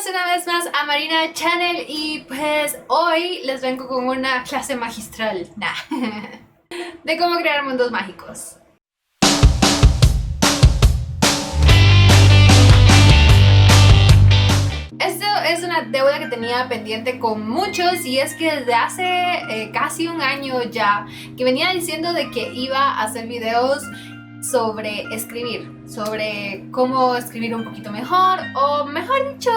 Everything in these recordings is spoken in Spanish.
una vez más a Marina Channel y pues hoy les vengo con una clase magistral de cómo crear mundos mágicos. Esto es una deuda que tenía pendiente con muchos y es que desde hace casi un año ya que venía diciendo de que iba a hacer videos sobre escribir, sobre cómo escribir un poquito mejor, o mejor dicho,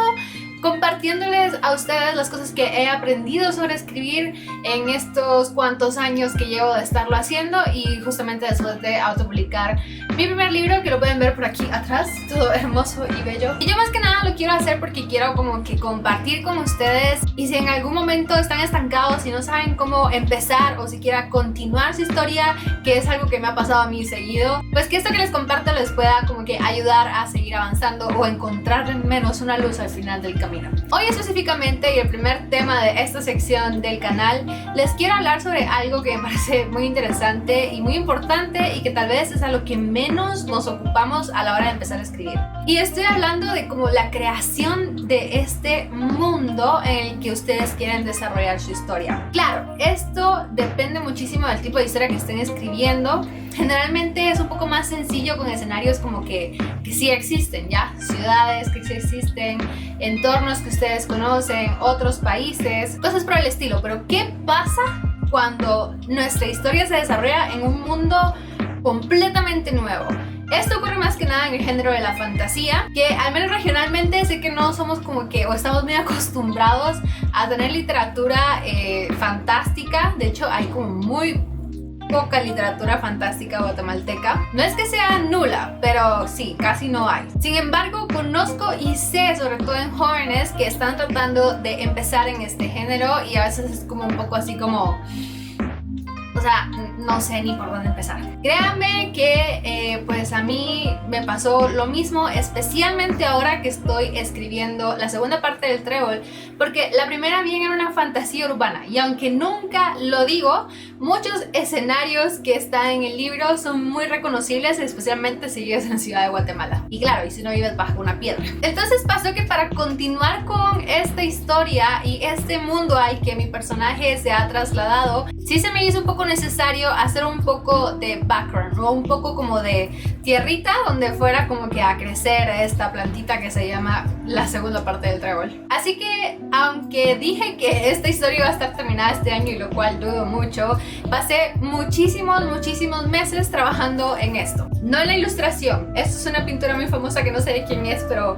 compartiéndoles a ustedes las cosas que he aprendido sobre escribir en estos cuantos años que llevo de estarlo haciendo y justamente después de autopublicar mi primer libro, que lo pueden ver por aquí atrás, todo hermoso y bello. Y yo más que nada lo quiero hacer porque quiero como que compartir con ustedes, y si en algún momento están estancados y no saben cómo empezar o siquiera continuar su historia, que es algo que me ha pasado a mí seguido, pues que esto que les comparto les pueda como que ayudar a seguir avanzando o encontrar al menos una luz al final del camino. Hoy específicamente, y el primer tema de esta sección del canal, les quiero hablar sobre algo que me parece muy interesante y muy importante y que tal vez es a lo que menos nos ocupamos a la hora de empezar a escribir. Y estoy hablando de como la creación de este mundo en el que ustedes quieren desarrollar su historia. Claro, esto depende muchísimo del tipo de historia que estén escribiendo. Generalmente es un poco más sencillo con escenarios como que sí existen, ¿ya? Ciudades que sí existen, entornos que ustedes conocen, otros países, cosas por el estilo. Pero ¿qué pasa cuando nuestra historia se desarrolla en un mundo completamente nuevo? Esto ocurre más que nada en el género de la fantasía, que al menos regionalmente sé que no somos como que, o estamos muy acostumbrados a tener literatura fantástica. De hecho, hay como muy poca literatura fantástica guatemalteca. No es que sea nula, pero sí, casi no hay. Sin embargo, conozco y sé, sobre todo en jóvenes, que están tratando de empezar en este género y a veces es como un poco así como... O sea, no sé ni por dónde empezar. Créanme que pues a mí me pasó lo mismo, especialmente ahora que estoy escribiendo la segunda parte del Trébol, porque la primera bien era una fantasía urbana y aunque nunca lo digo, muchos escenarios que están en el libro son muy reconocibles, especialmente si vives en Ciudad de Guatemala. Y claro, y si no vives bajo una piedra. Entonces pasó que para continuar con esta historia y este mundo al que mi personaje se ha trasladado, sí se me hizo un poco necesario hacer un poco de background, o un poco como de tierrita donde fuera como que a crecer esta plantita que se llama la segunda parte del Trébol. Así que aunque dije que esta historia iba a estar terminada este año, y lo cual dudo mucho, pasé muchísimos meses trabajando en esto. No en la ilustración, esto es una pintura muy famosa que no sé de quién es, pero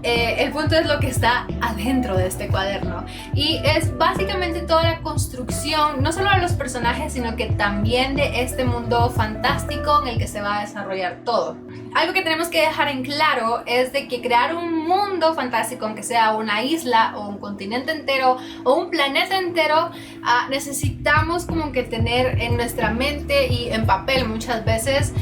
el punto es lo que está adentro de este cuaderno, y es básicamente toda la construcción, no solo de los personajes, sino que también de este mundo fantástico en el que se va a desarrollar todo. Algo que tenemos que dejar en claro es de que crear un mundo fantástico, aunque sea una isla o un continente entero o un planeta entero, necesitamos como que tener en nuestra mente y en papel muchas veces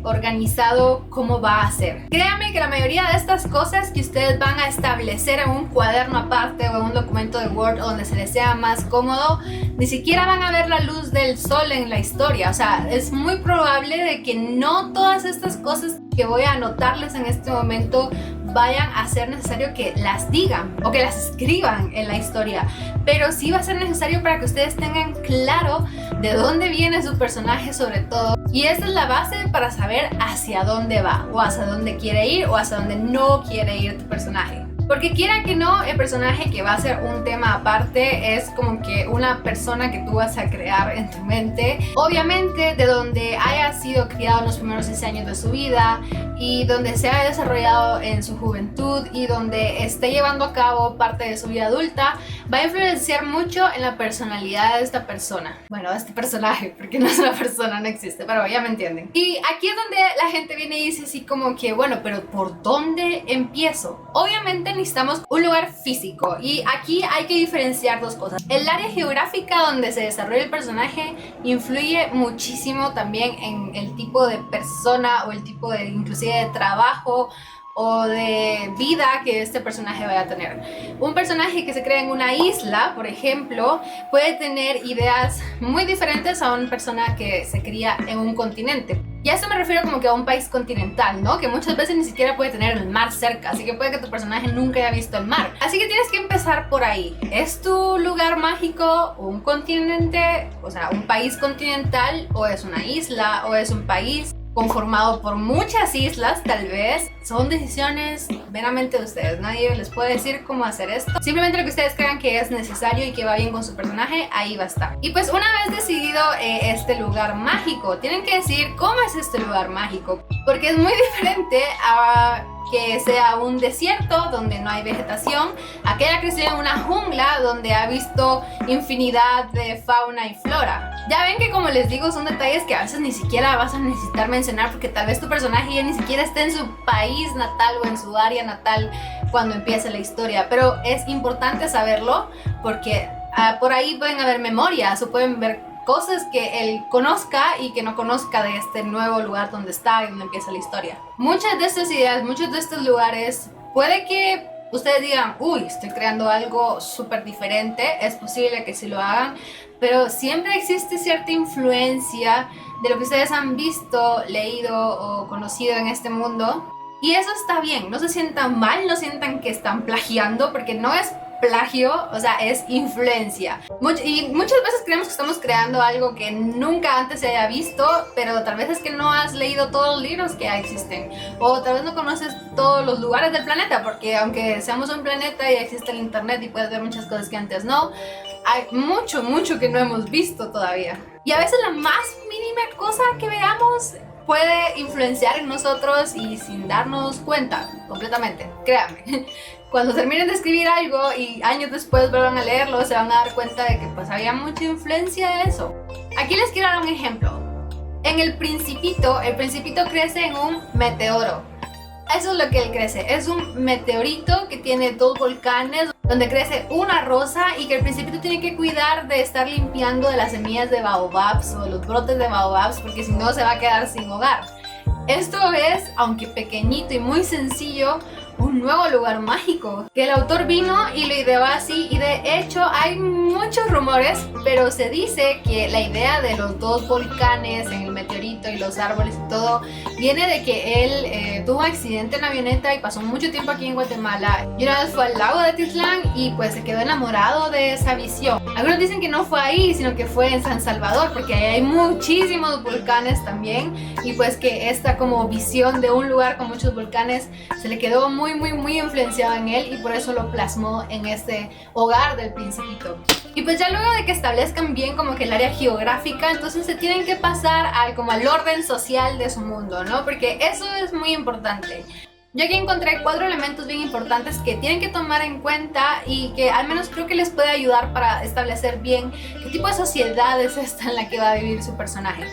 organizado cómo va a ser. Créanme que la mayoría de estas cosas que ustedes van a establecer en un cuaderno aparte o en un documento de Word donde se les sea más cómodo, ni siquiera van a ver la luz del sol en la historia. O sea, es muy probable de que no todas estas cosas que voy a anotarles en este momento vayan a ser necesario que las digan o que las escriban en la historia, pero sí va a ser necesario para que ustedes tengan claro de dónde viene su personaje sobre todo, y esta es la base para saber hacia dónde va o hacia dónde quiere ir o hacia dónde no quiere ir tu personaje. Porque quiera que no, el personaje que va a ser un tema aparte es como que una persona que tú vas a crear en tu mente, obviamente de donde haya sido criado en los primeros 6 años de su vida y donde se haya desarrollado en su juventud y donde esté llevando a cabo parte de su vida adulta, va a influenciar mucho en la personalidad de esta persona. Bueno, de este personaje, porque no es una persona, no existe, pero ya me entienden. Y aquí es donde la gente viene y dice así como que, bueno, pero ¿por dónde empiezo? Obviamente necesitamos un lugar físico, y aquí hay que diferenciar dos cosas. El área geográfica donde se desarrolla el personaje influye muchísimo también en el tipo de persona o el tipo de, inclusive, de trabajo o de vida que este personaje vaya a tener. Un personaje que se crea en una isla, por ejemplo, puede tener ideas muy diferentes a una persona que se cría en un continente. Y a esto me refiero como que a un país continental, ¿no? Que muchas veces ni siquiera puede tener el mar cerca, así que puede que tu personaje nunca haya visto el mar. Así que tienes que empezar por ahí. ¿Es tu lugar mágico un continente, o sea, un país continental, o es una isla, o es un país conformado por muchas islas? Tal vez son decisiones meramente de ustedes, nadie les puede decir cómo hacer esto, simplemente lo que ustedes crean que es necesario y que va bien con su personaje, ahí va a estar. Y pues una vez decidido este lugar mágico, tienen que decir cómo es este lugar mágico, porque es muy diferente a que sea un desierto donde no hay vegetación, a que haya crecido en una jungla donde ha visto infinidad de fauna y flora. Ya ven que, como les digo, son detalles que a veces ni siquiera vas a necesitar mencionar, porque tal vez tu personaje ya ni siquiera esté en su país natal o en su área natal cuando empiece la historia, pero es importante saberlo porque por ahí pueden haber memorias o pueden ver cosas que él conozca y que no conozca de este nuevo lugar donde está y donde empieza la historia. Muchas de estas ideas, muchos de estos lugares, puede que ustedes digan, uy, estoy creando algo súper diferente, es posible que sí lo hagan, pero siempre existe cierta influencia de lo que ustedes han visto, leído o conocido en este mundo. Y eso está bien, no se sientan mal, no sientan que están plagiando, porque no es plagio, o sea, es influencia. Y muchas veces creemos que estamos creando algo que nunca antes se haya visto, pero tal vez es que no has leído todos los libros que ya existen, o tal vez no conoces todos los lugares del planeta, porque aunque seamos un planeta y existe el internet y puedes ver muchas cosas que antes no, hay mucho que no hemos visto todavía. Y a veces la más mínima cosa que veamos puede influenciar en nosotros y sin darnos cuenta completamente, créanme. Cuando terminen de escribir algo y años después vuelvan a leerlo, se van a dar cuenta de que pues había mucha influencia de eso. Aquí les quiero dar un ejemplo. En el Principito crece en un meteoro. Eso es lo que él crece, es un meteorito que tiene 2 volcanes donde crece una rosa y que el Principito tiene que cuidar de estar limpiando de las semillas de baobabs o de los brotes de baobabs, porque si no se va a quedar sin hogar. Esto es, aunque pequeñito y muy sencillo, un nuevo lugar mágico que el autor vino y lo ideó así, y de hecho hay muchos rumores, pero se dice que la idea de los 2 volcanes en el meteorito y los árboles y todo viene de que él tuvo un accidente en avioneta y pasó mucho tiempo aquí en Guatemala, y una vez fue al lago de Atitlán y pues se quedó enamorado de esa visión. Algunos dicen que no fue ahí, sino que fue en San Salvador, porque ahí hay muchísimos volcanes también, y pues que esta como visión de un lugar con muchos volcanes se le quedó muy influenciado en él, y por eso lo plasmó en este hogar del Principito. Y pues ya luego de que establezcan bien como que el área geográfica, entonces se tienen que pasar al orden social de su mundo, ¿no? Porque eso es muy importante. Yo aquí encontré 4 elementos bien importantes que tienen que tomar en cuenta y que al menos creo que les puede ayudar para establecer bien qué tipo de sociedad es esta en la que va a vivir su personaje.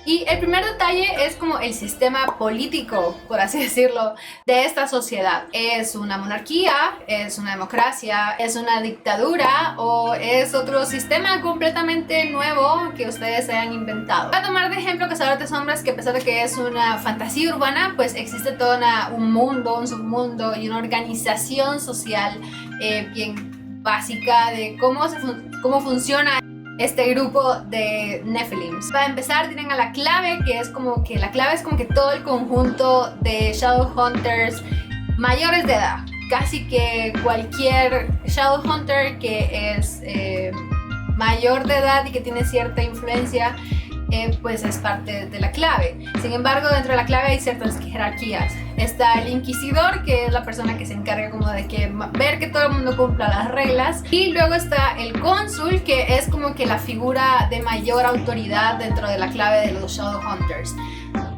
Y el primer detalle es como el sistema político, por así decirlo, de esta sociedad. ¿Es una monarquía? ¿Es una democracia? ¿Es una dictadura? ¿O es otro sistema completamente nuevo que ustedes hayan inventado? Voy a tomar de ejemplo Cazadores de Sombras, que a pesar de que es una fantasía urbana, pues existe todo un mundo, un submundo y una organización social bien básica de cómo funciona este grupo de Nephilims. Para empezar tienen a la clave, que es como que la clave es como que todo el conjunto de Shadowhunters mayores de edad. Casi que cualquier Shadowhunter que es mayor de edad y que tiene cierta influencia pues es parte de la clave. Sin embargo, dentro de la clave hay ciertas jerarquías. Está el Inquisidor, que es la persona que se encarga como de ver que todo el mundo cumpla las reglas, y luego está el Cónsul, que es como que la figura de mayor autoridad dentro de la clave de los Shadowhunters.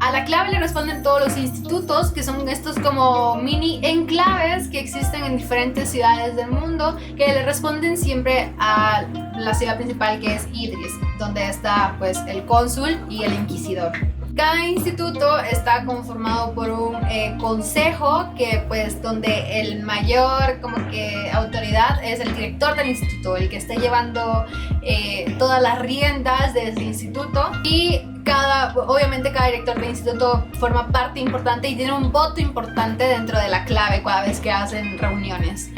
A la clave le responden todos los institutos, que son estos como mini enclaves que existen en diferentes ciudades del mundo, que le responden siempre a la ciudad principal, que es Idris, donde está pues el Cónsul y el Inquisidor. Cada instituto está conformado por un consejo, que pues donde el mayor como que autoridad es el director del instituto, el que está llevando todas las riendas de ese instituto, y obviamente cada director del instituto forma parte importante y tiene un voto importante dentro de la clave cada vez que hacen reuniones.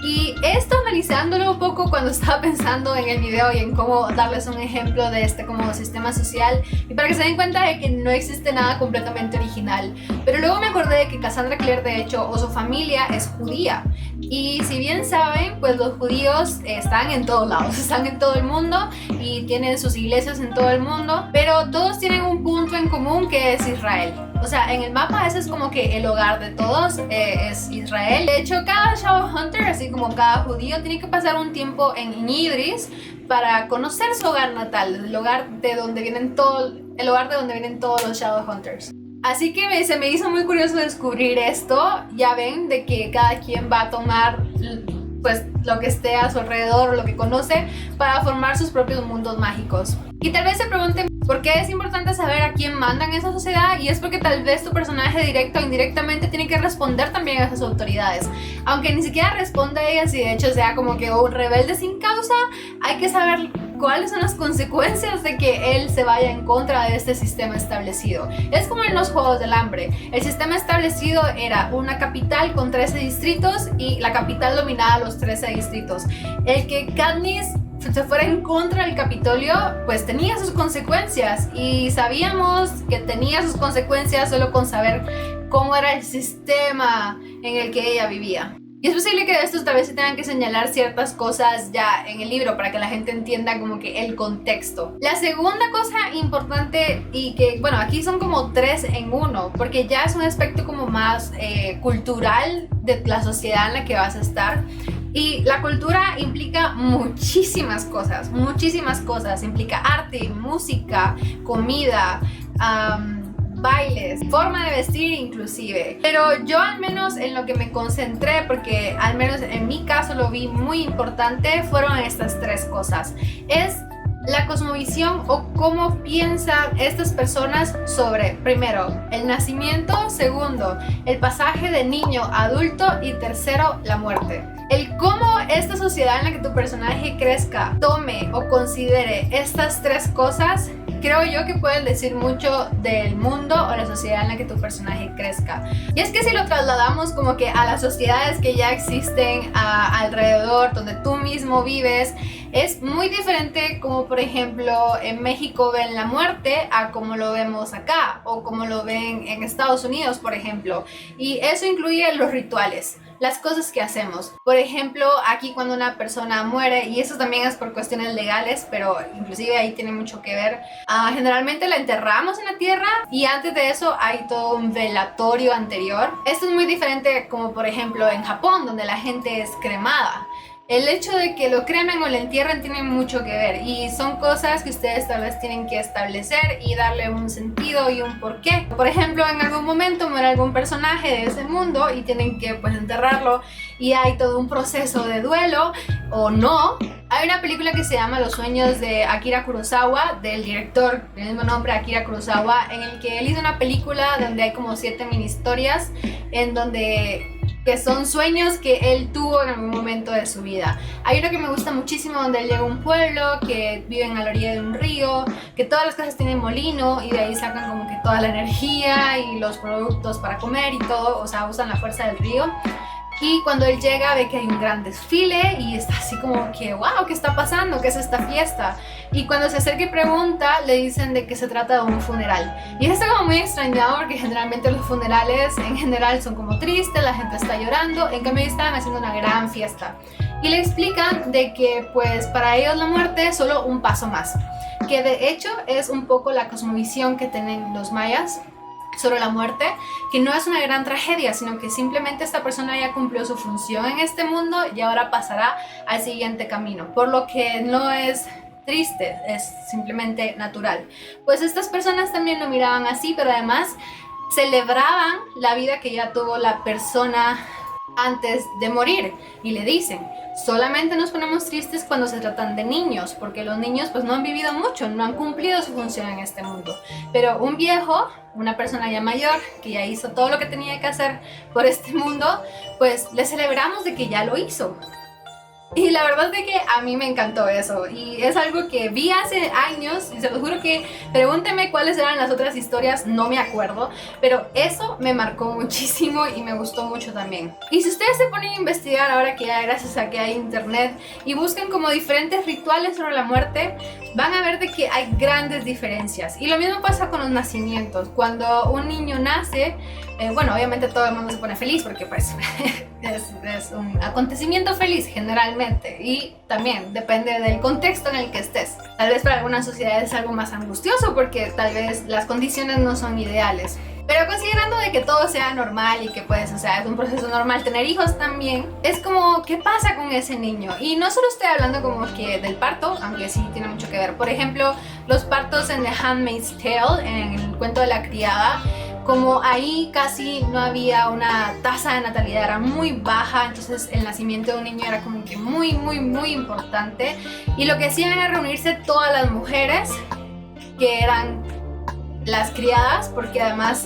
Y esto analizándolo un poco cuando estaba pensando en el video y en cómo darles un ejemplo de este como sistema social y para que se den cuenta de que no existe nada completamente original. Pero luego me acordé de que Cassandra Clare de hecho o su familia es judía y si bien saben pues los judíos están en todos lados, están en todo el mundo y tienen sus iglesias en todo el mundo, pero todos tienen un punto en común que es Israel. O sea, en el mapa ese es como que el hogar de todos, es Israel. De hecho, cada Shadowhunter, así como cada judío, tiene que pasar un tiempo en Idris para conocer su hogar natal, el hogar de donde vienen todos los Shadowhunters. Así que se me hizo muy curioso descubrir esto. Ya ven de que cada quien va a tomar pues lo que esté a su alrededor o lo que conoce para formar sus propios mundos mágicos. Y tal vez se pregunten por qué es importante saber a quién manda en esa sociedad, y es porque tal vez tu personaje directo o indirectamente tiene que responder también a esas autoridades. Aunque ni siquiera responda a ellas y de hecho sea como que un rebelde sin causa, hay que saber cuáles son las consecuencias de que él se vaya en contra de este sistema establecido. Es como en los Juegos del Hambre. El sistema establecido era una capital con 13 distritos y la capital dominaba los 13 distritos. El que Katniss se fuera en contra del Capitolio pues tenía sus consecuencias y sabíamos que tenía sus consecuencias solo con saber cómo era el sistema en el que ella vivía. Y es posible que de estos tal vez se tengan que señalar ciertas cosas ya en el libro para que la gente entienda como que el contexto. La segunda cosa importante y que, bueno, aquí son como 3 en 1, porque ya es un aspecto como más cultural de la sociedad en la que vas a estar. Y la cultura implica muchísimas cosas, implica arte, música, comida, bailes, forma de vestir inclusive. Pero yo al menos en lo que me concentré, porque al menos en mi caso lo vi muy importante, fueron estas 3 cosas. Es la cosmovisión o cómo piensan estas personas sobre, primero, el nacimiento, segundo, el pasaje de niño a adulto y tercero, la muerte. El cómo esta sociedad en la que tu personaje crezca tome o considere estas 3 cosas, creo yo que pueden decir mucho del mundo o la sociedad en la que tu personaje crezca. Y es que si lo trasladamos como que a las sociedades que ya existen alrededor, donde tú mismo vives, es muy diferente como por ejemplo en México ven la muerte a como lo vemos acá o como lo ven en Estados Unidos, por ejemplo. Y eso incluye los rituales, las cosas que hacemos. Por ejemplo, aquí cuando una persona muere, y eso también es por cuestiones legales, pero inclusive ahí tiene mucho que ver, generalmente la enterramos en la tierra y antes de eso hay todo un velatorio anterior. Esto es muy diferente como por ejemplo en Japón, donde la gente es cremada. El hecho de que lo cremen o lo entierren tiene mucho que ver y son cosas que ustedes tal vez tienen que establecer y darle un sentido y un porqué. Por ejemplo, en algún momento muere algún personaje de ese mundo y tienen que pues enterrarlo y hay todo un proceso de duelo o no. Hay una película que se llama Los sueños de Akira Kurosawa, del director del mismo nombre, Akira Kurosawa, en el que él hizo una película donde hay como 7 mini historias en donde que son sueños que él tuvo en algún momento de su vida. Hay uno que me gusta muchísimo donde él llega a un pueblo, que viven a la orilla de un río, que todas las casas tienen molino y de ahí sacan como que toda la energía y los productos para comer y todo, o sea, usan la fuerza del río. Y cuando él llega ve que hay un gran desfile y está así como que wow, ¿qué está pasando? ¿Qué es esta fiesta? Y cuando se acerca y pregunta le dicen de que se trata de un funeral. Y eso está como muy extrañado porque generalmente los funerales en general son como tristes, la gente está llorando, en cambio estaban haciendo una gran fiesta. Y le explican de que pues para ellos la muerte es solo un paso más, que de hecho es un poco la cosmovisión que tienen los mayas sobre la muerte, que no es una gran tragedia, sino que simplemente esta persona ya cumplió su función en este mundo y ahora pasará al siguiente camino, por lo que no es triste, es simplemente natural. Pues estas personas también lo miraban así, pero además celebraban la vida que ya tuvo la persona antes de morir y le dicen, solamente nos ponemos tristes cuando se tratan de niños, porque los niños pues no han vivido mucho, no han cumplido su función en este mundo, pero un viejo, una persona ya mayor que ya hizo todo lo que tenía que hacer por este mundo, pues le celebramos de que ya lo hizo. Y la verdad es que a mí me encantó eso y es algo que vi hace años y se los juro que pregúntenme cuáles eran las otras historias, no me acuerdo, pero eso me marcó muchísimo y me gustó mucho también. Y si ustedes se ponen a investigar ahora que ya gracias a que hay internet y buscan como diferentes rituales sobre la muerte, van a ver de que hay grandes diferencias. Y lo mismo pasa con los nacimientos. Cuando un niño nace, bueno, obviamente todo el mundo se pone feliz porque pues es un acontecimiento feliz generalmente, y también depende del contexto en el que estés. Tal vez para algunas sociedades es algo más angustioso porque tal vez las condiciones no son ideales. Pero considerando de que todo sea normal y que pues, o sea, es un proceso normal tener hijos también, es como, ¿qué pasa con ese niño? Y no solo estoy hablando como que del parto, aunque sí tiene mucho que ver. Por ejemplo, los partos en The Handmaid's Tale, en el cuento de la criada, como ahí casi no había una tasa de natalidad, era muy baja, entonces el nacimiento de un niño era como que muy importante. Y lo que hacían era reunirse todas las mujeres que eran las criadas, porque además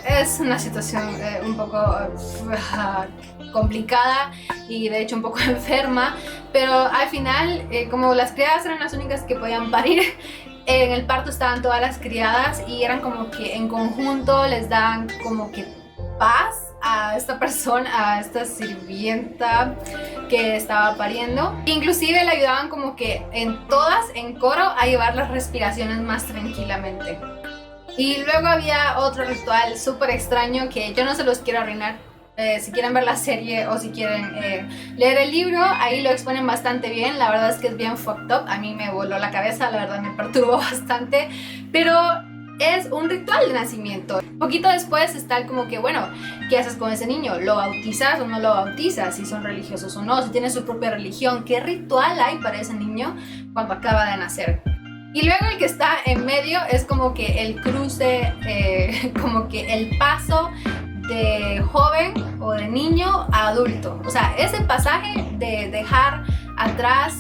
es una situación un poco complicada y de hecho un poco enferma, pero al final como las criadas eran las únicas que podían parir, en el parto estaban todas las criadas y eran como que en conjunto les daban como que paz a esta persona, a esta sirvienta que estaba pariendo. Inclusive le ayudaban como que en coro a llevar las respiraciones más tranquilamente. Y luego había otro ritual súper extraño que yo no se los quiero arruinar. Si quieren ver la serie o si quieren leer el libro, ahí lo exponen bastante bien. La verdad es que es bien fucked up. A mí me voló la cabeza, la verdad me perturbó bastante. Pero es un ritual de nacimiento. Poquito después está como que, bueno, ¿qué haces con ese niño? ¿Lo bautizas o no lo bautizas? Si son religiosos o no, si tienen su propia religión. ¿Qué ritual hay para ese niño cuando acaba de nacer? Y luego el que está en medio es como que el cruce, como que el paso de joven o de niño a adulto. O sea, ese pasaje de dejar atrás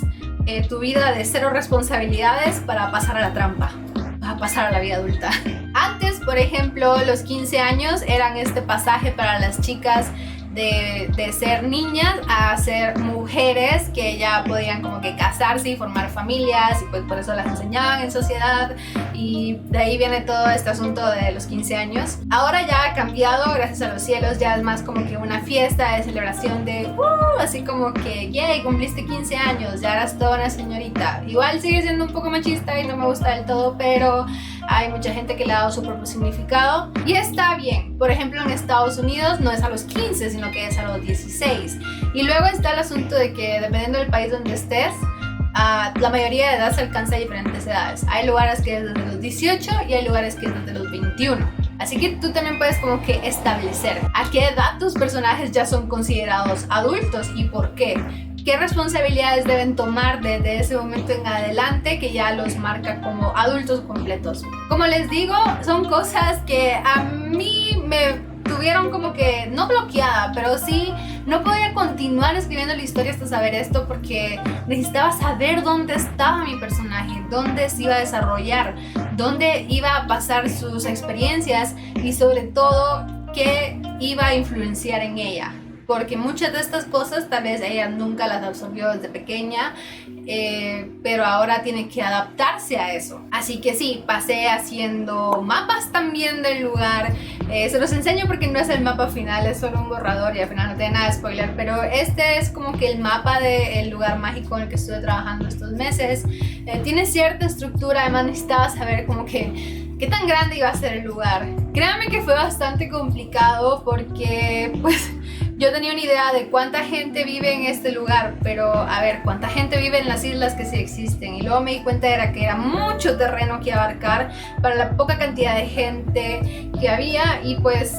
tu vida de cero responsabilidades para pasar a la trampa, a pasar a la vida adulta. Antes, por ejemplo, los 15 años eran este pasaje para las chicas de ser niñas a ser mujeres que ya podían como que casarse y formar familias, y pues por eso las enseñaban en sociedad, y de ahí viene todo este asunto de los 15 años. Ahora ya ha cambiado, gracias a los cielos, ya es más como que una fiesta de celebración de así como que yay, cumpliste 15 años, ya eras toda una señorita. Igual sigue siendo un poco machista y no me gusta del todo, pero hay mucha gente que le ha dado su propio significado y está bien. Por ejemplo, en Estados Unidos no es a los 15, sino que es a los 16. Y luego está el asunto de que dependiendo del país donde estés, la mayoría de edad se alcanza a diferentes edades. Hay lugares que es desde los 18 y hay lugares que es desde los 21. Así que tú también puedes como que establecer a qué edad tus personajes ya son considerados adultos y por qué. ¿Qué responsabilidades deben tomar desde ese momento en adelante que ya los marca como adultos completos? Como les digo, son cosas que a mí me tuvieron como que, no bloqueada, pero sí, no podía continuar escribiendo la historia hasta saber esto, porque necesitaba saber dónde estaba mi personaje, dónde se iba a desarrollar, dónde iba a pasar sus experiencias y sobre todo qué iba a influenciar en ella. Porque muchas de estas cosas tal vez ella nunca las absorbió desde pequeña, pero ahora tiene que adaptarse a eso. Así que sí, pasé haciendo mapas también del lugar. Se los enseño porque no es el mapa final, es solo un borrador y al final no tiene nada de spoiler, pero este es como que el mapa del lugar mágico en el que estuve trabajando estos meses. Tiene cierta estructura, además necesitaba saber como que qué tan grande iba a ser el lugar. Créanme que fue bastante complicado porque pues yo tenía una idea de cuánta gente vive en este lugar, pero a ver, cuánta gente vive en las islas que sí existen. Y luego me di cuenta que era mucho terreno que abarcar para la poca cantidad de gente que había. Y pues,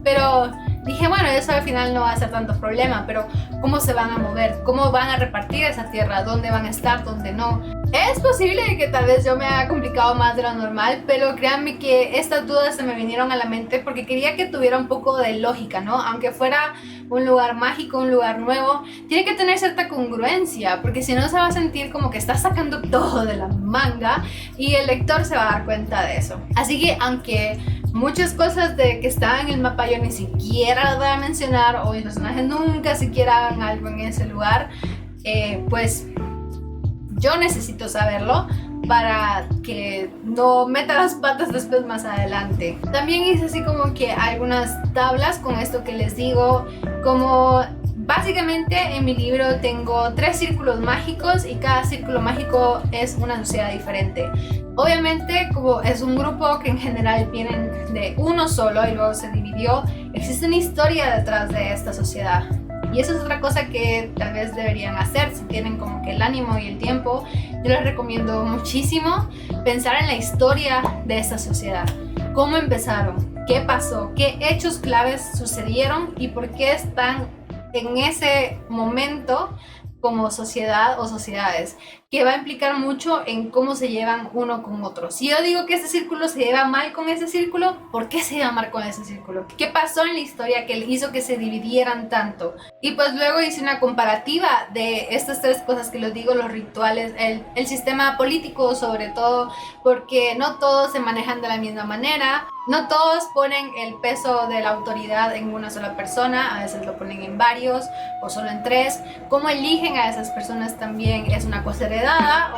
pero dije, bueno, eso al final no va a ser tanto problema, pero ¿cómo se van a mover? ¿Cómo van a repartir esa tierra? ¿Dónde van a estar? ¿Dónde no? Es posible que tal vez yo me haya complicado más de lo normal, pero créanme que estas dudas se me vinieron a la mente porque quería que tuviera un poco de lógica, ¿no? Aunque fuera un lugar mágico, un lugar nuevo, tiene que tener cierta congruencia, porque si no se va a sentir como que está sacando todo de la manga y el lector se va a dar cuenta de eso. Así que aunque Muchas cosas de que estaban en el mapa yo ni siquiera las voy a mencionar, o mis personajes nunca siquiera hagan algo en ese lugar. Pues yo necesito saberlo para que no meta las patas después más adelante. También hice así como que algunas tablas con esto que les digo, como básicamente en mi libro tengo 3 círculos mágicos y cada círculo mágico es una sociedad diferente. Obviamente, como es un grupo que en general vienen de uno solo y luego se dividió, existe una historia detrás de esta sociedad. Y eso es otra cosa que tal vez deberían hacer si tienen como que el ánimo y el tiempo. Yo les recomiendo muchísimo pensar en la historia de esta sociedad. ¿Cómo empezaron? ¿Qué pasó? ¿Qué hechos claves sucedieron? ¿Y por qué están en ese momento como sociedad o sociedades? Que va a implicar mucho en cómo se llevan uno con otro. Si yo digo que este círculo se lleva mal con ese círculo, ¿por qué se lleva mal con ese círculo? ¿Qué pasó en la historia que hizo que se dividieran tanto? Y pues luego hice una comparativa de estas 3 cosas que les digo, los rituales, el sistema político sobre todo, porque no todos se manejan de la misma manera, no todos ponen el peso de la autoridad en una sola persona, a veces lo ponen en varios o solo en 3. Cómo eligen a esas personas también es una cosa heredada,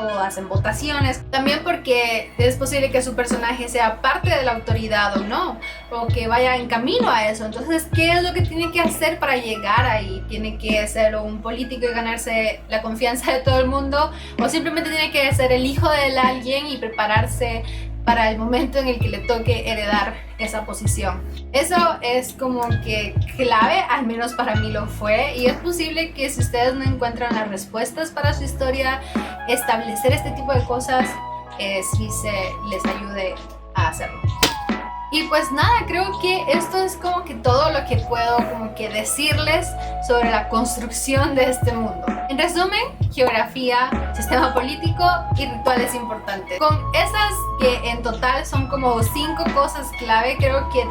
o hacen votaciones, también porque es posible que su personaje sea parte de la autoridad o no, o que vaya en camino a eso. Entonces, ¿qué es lo que tiene que hacer para llegar ahí? ¿Tiene que ser un político y ganarse la confianza de todo el mundo? ¿O simplemente tiene que ser el hijo de alguien y prepararse para el momento en el que le toque heredar esa posición? Eso es como que clave, al menos para mí lo fue, y es posible que si ustedes no encuentran las respuestas para su historia, establecer este tipo de cosas sí se les ayude a hacerlo. Y pues nada, creo que esto es como que todo lo que puedo como que decirles sobre la construcción de este mundo. En resumen, geografía, sistema político y rituales importantes. Con esas que en total son como 5 cosas clave, creo que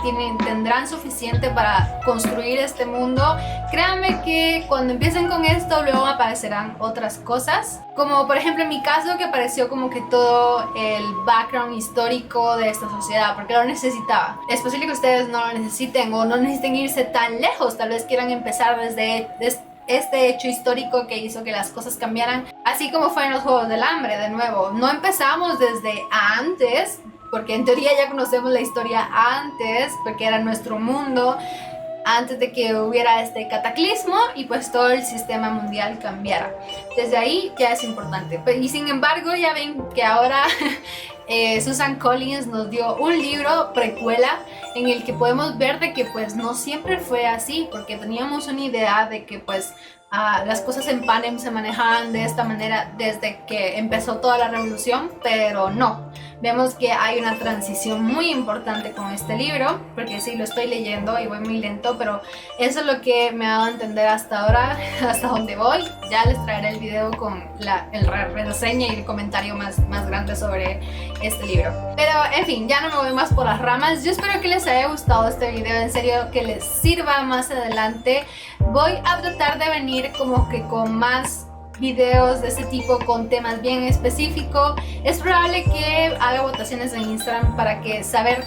tendrán suficiente para construir este mundo. Créanme que cuando empiecen con esto, luego aparecerán otras cosas. Como por ejemplo en mi caso, que apareció como que todo el background histórico de esta sociedad, porque lo necesitaba. Es posible que ustedes no lo necesiten o no necesiten irse tan lejos, tal vez quieran empezar desde este hecho histórico que hizo que las cosas cambiaran, así como fue en los Juegos del Hambre. De nuevo, no empezamos desde antes, porque en teoría ya conocemos la historia antes, porque era nuestro mundo, antes de que hubiera este cataclismo y pues todo el sistema mundial cambiara. Desde ahí ya es importante. Y sin embargo, ya ven que ahora Susan Collins nos dio un libro precuela en el que podemos ver de que pues no siempre fue así, porque teníamos una idea de que pues las cosas en Panem se manejaban de esta manera desde que empezó toda la revolución, pero no. Vemos que hay una transición muy importante con este libro, porque sí, lo estoy leyendo y voy muy lento, pero eso es lo que me ha dado a entender hasta ahora, hasta donde voy. Ya les traeré el video con el reseña y el comentario más grande sobre este libro. Pero en fin, ya no me voy más por las ramas. Yo espero que les haya gustado este video, en serio que les sirva más adelante. Voy a tratar de venir como que con más videos de este tipo con temas bien específicos. Es probable que haga votaciones en Instagram para que saber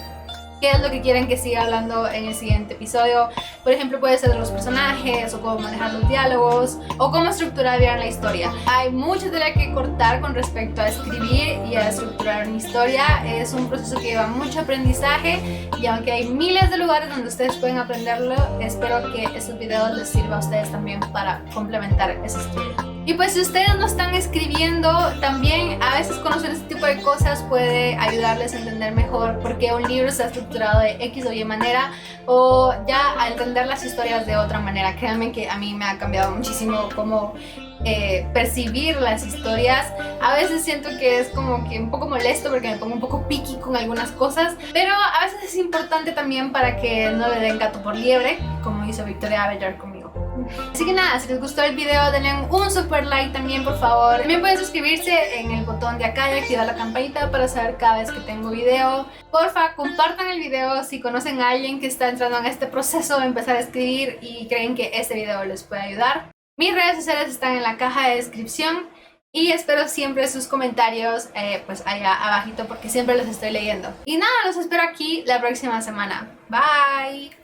qué es lo que quieren que siga hablando en el siguiente episodio. Por ejemplo, puede ser de los personajes, o cómo manejar los diálogos, o cómo estructurar bien la historia. Hay mucha tela que cortar con respecto a escribir y a estructurar una historia. Es un proceso que lleva mucho aprendizaje, y aunque hay miles de lugares donde ustedes pueden aprenderlo, espero que estos videos les sirva a ustedes también para complementar ese estudio. Y pues si ustedes no están escribiendo, también a veces conocer este tipo de cosas puede ayudarles a entender mejor por qué un libro está estructurado de X o Y manera, o ya a entender las historias de otra manera. Créanme que a mí me ha cambiado muchísimo cómo percibir las historias. A veces siento que es como que un poco molesto porque me pongo un poco picky con algunas cosas, pero a veces es importante también para que no le den gato por liebre, como hizo Victoria Abellar conmigo. Así que nada, si les gustó el video denle un super like también, por favor. También pueden suscribirse en el botón de acá y activar la campanita para saber cada vez que tengo video. Porfa, compartan el video si conocen a alguien que está entrando en este proceso de empezar a escribir y creen que este video les puede ayudar. Mis redes sociales están en la caja de descripción. Y espero siempre sus comentarios pues allá abajito porque siempre los estoy leyendo. Y nada, los espero aquí la próxima semana. Bye.